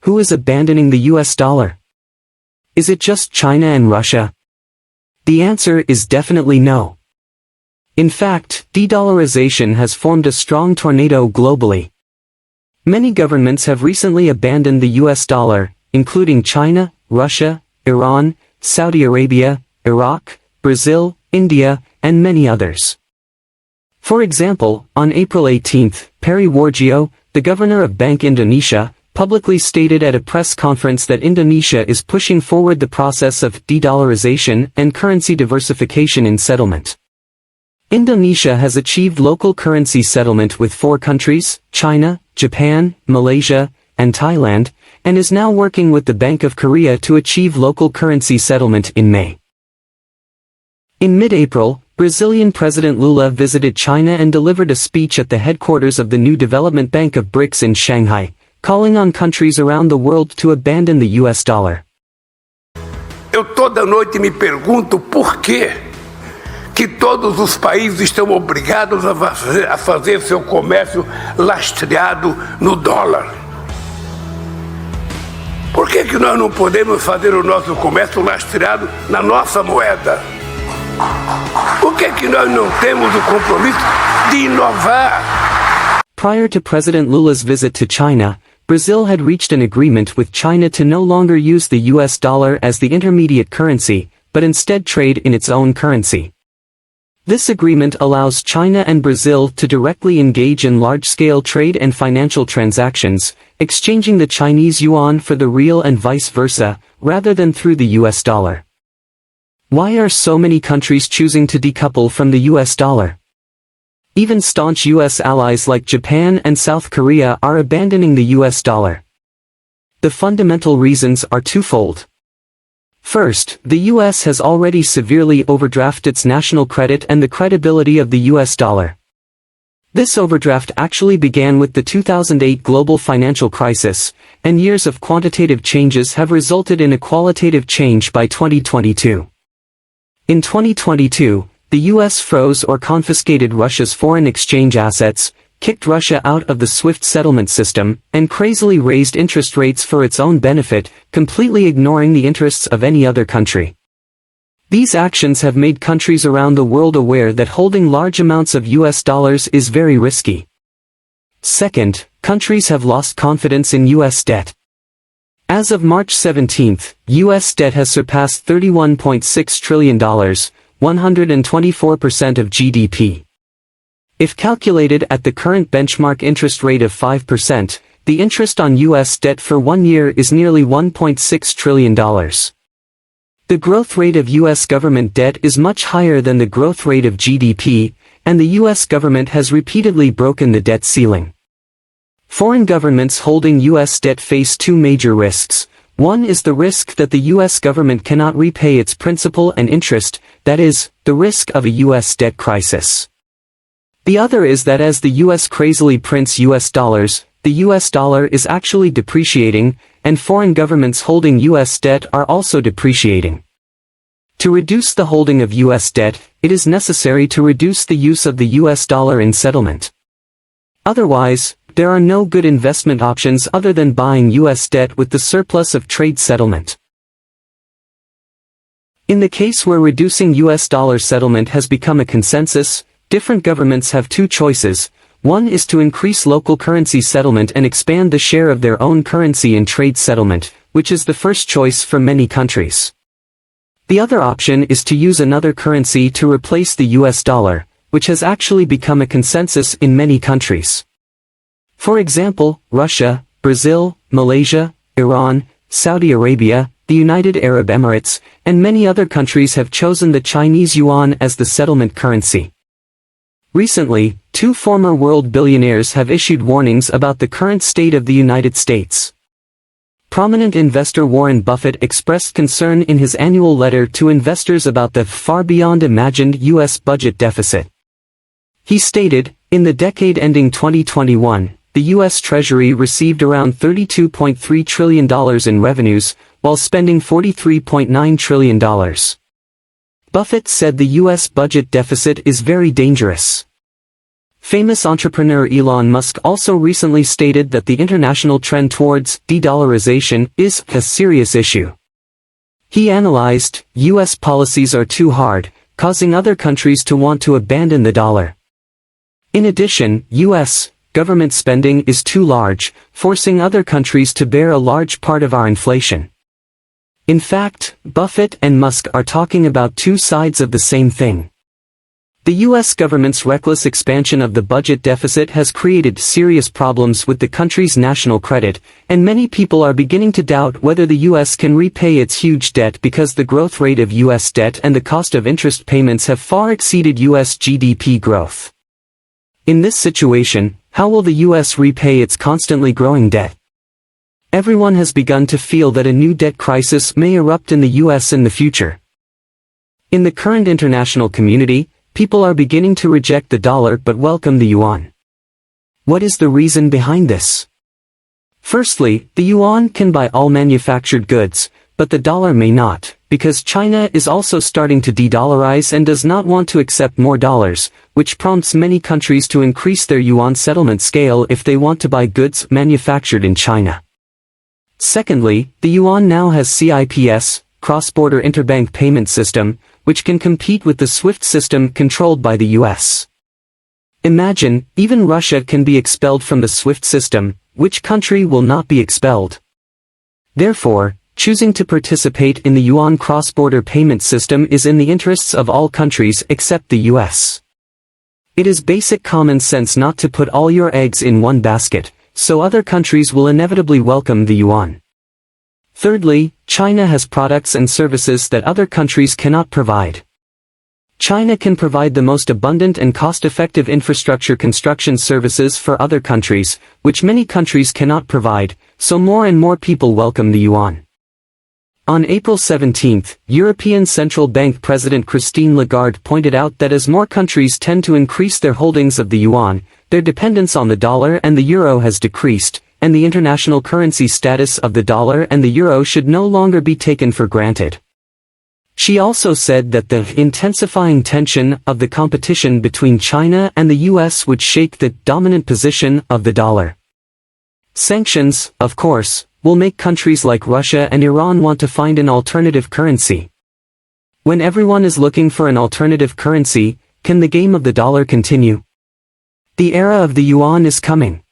who is abandoning the US dollar? Is it just China and Russia? The answer is definitely no. In fact, de-dollarization has formed a strong tornado globally. Many governments have recently abandoned the US dollar, including China, Russia, Iran, Saudi Arabia, Iraq, Brazil, India, and many others. For example, on April 18, Peri Warjio, the governor of Bank Indonesia, publicly stated at a press conference that Indonesia is pushing forward the process of de-dollarization and currency diversification in settlement. Indonesia has achieved local currency settlement with 4 countries, China, Japan, Malaysia, and Thailand, and is now working with the Bank of Korea to achieve local currency settlement in May. In mid-April, Brazilian President Lula visited China and delivered a speech at the headquarters of the new Development Bank of BRICS in Shanghai, calling on countries around the world to abandon the US dollar. Eu toda noite me pergunto por quê que todos os países estão obrigados a fazer seu comércio lastreado no dólar. Por que nós não podemos fazer o nosso comércio lastreado na nossa moeda? Por que nós não temos o compromisso de inovar? Prior to President Lula's visit to China, Brazil had reached an agreement with China to no longer use the US dollar as the intermediate currency, but instead trade in its own currency. This agreement allows China and Brazil to directly engage in large-scale trade and financial transactions, exchanging the Chinese yuan for the real and vice versa, rather than through the US dollar. Why are so many countries choosing to decouple from the US dollar? Even staunch US allies like Japan and South Korea are abandoning the US dollar. The fundamental reasons are twofold. First, the US has already severely overdrafted its national credit and the credibility of the US dollar. This overdraft actually began with the 2008 global financial crisis, and years of quantitative changes have resulted in a qualitative change by 2022. In 2022, the US froze or confiscated Russia's foreign exchange assets, kicked Russia out of the SWIFT settlement system, and crazily raised interest rates for its own benefit, completely ignoring the interests of any other country. These actions have made countries around the world aware that holding large amounts of US dollars is very risky. Second, countries have lost confidence in US debt. As of March 17, US debt has surpassed $31.6 trillion, 124% of GDP. If calculated at the current benchmark interest rate of 5%, the interest on US debt for 1 year is nearly $1.6 trillion. The growth rate of US government debt is much higher than the growth rate of GDP, and the US government has repeatedly broken the debt ceiling. Foreign governments holding US debt face 2 major risks. One is the risk that the US government cannot repay its principal and interest, that is, the risk of a US debt crisis. The other is that as the US crazily prints US dollars, the US dollar is actually depreciating, and foreign governments holding US debt are also depreciating. To reduce the holding of US debt, it is necessary to reduce the use of the US dollar in settlement. Otherwise, there are no good investment options other than buying US debt with the surplus of trade settlement. In the case where reducing US dollar settlement has become a consensus, different governments have 2 choices. One is to increase local currency settlement and expand the share of their own currency in trade settlement, which is the first choice for many countries. The other option is to use another currency to replace the US dollar, which has actually become a consensus in many countries. For example, Russia, Brazil, Malaysia, Iran, Saudi Arabia, the United Arab Emirates, and many other countries have chosen the Chinese yuan as the settlement currency. Recently, 2 former world billionaires have issued warnings about the current state of the United States. Prominent investor Warren Buffett expressed concern in his annual letter to investors about the far beyond imagined U.S. budget deficit. He stated, in the decade ending 2021, the U.S. Treasury received around $32.3 trillion in revenues, while spending $43.9 trillion. Buffett said the U.S. budget deficit is very dangerous. Famous entrepreneur Elon Musk also recently stated that the international trend towards de-dollarization is a serious issue. He analyzed, U.S. policies are too hard, causing other countries to want to abandon the dollar. In addition, U.S. government spending is too large, forcing other countries to bear a large part of our inflation. In fact, Buffett and Musk are talking about two sides of the same thing. The U.S. government's reckless expansion of the budget deficit has created serious problems with the country's national credit, and many people are beginning to doubt whether the U.S. can repay its huge debt because the growth rate of U.S. debt and the cost of interest payments have far exceeded U.S. GDP growth. In this situation, how will the U.S. repay its constantly growing debt? Everyone has begun to feel that a new debt crisis may erupt in the U.S. in the future. In the current international community, people are beginning to reject the dollar but welcome the yuan. What is the reason behind this? Firstly, the yuan can buy all manufactured goods, but the dollar may not, because China is also starting to de-dollarize and does not want to accept more dollars, which prompts many countries to increase their yuan settlement scale if they want to buy goods manufactured in China. Secondly, the yuan now has CIPS, cross-border interbank payment system, which can compete with the SWIFT system controlled by the US. Imagine, even Russia can be expelled from the SWIFT system, which country will not be expelled? Therefore, choosing to participate in the yuan cross-border payment system is in the interests of all countries except the US. It is basic common sense not to put all your eggs in one basket, so other countries will inevitably welcome the yuan. Thirdly, China has products and services that other countries cannot provide. China can provide the most abundant and cost-effective infrastructure construction services for other countries, which many countries cannot provide, so more and more people welcome the yuan. On April 17, European Central Bank President Christine Lagarde pointed out that as more countries tend to increase their holdings of the yuan, their dependence on the dollar and the euro has decreased, and the international currency status of the dollar and the euro should no longer be taken for granted. She also said that the intensifying tension of the competition between China and the US would shake the dominant position of the dollar. Sanctions, of course, will make countries like Russia and Iran want to find an alternative currency. When everyone is looking for an alternative currency, can the game of the dollar continue? The era of the yuan is coming.